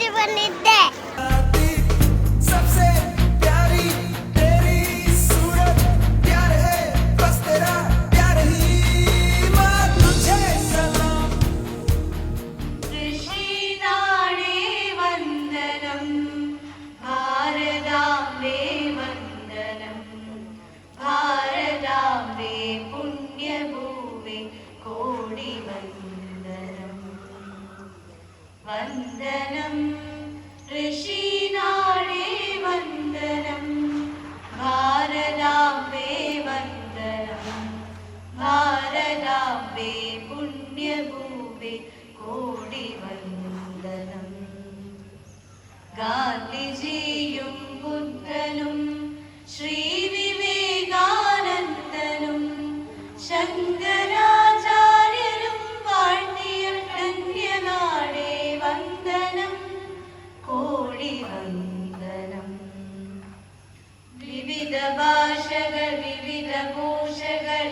Charge ಬಂದಿದ್ದೆ. വന്ദനം ഋഷിനാടേ വന്ദനം ഭാരതാംബേ വന്ദനം ഭാരതാംബേ പുണ്യഭൂമേ കോടി വന്ദനം. ഗാന്ധിജിയും ബുദ്ധനും ശ്രീ വിവേകാനന്ദനും ശങ്കരാചാര്യരും വാഴ്ത്തിയ ധന്യനാടേ വന്ദനം കോടി വന്ദനം. വിവിധ ഭാഷകൾ വിവിധ ഭൂഷകൾ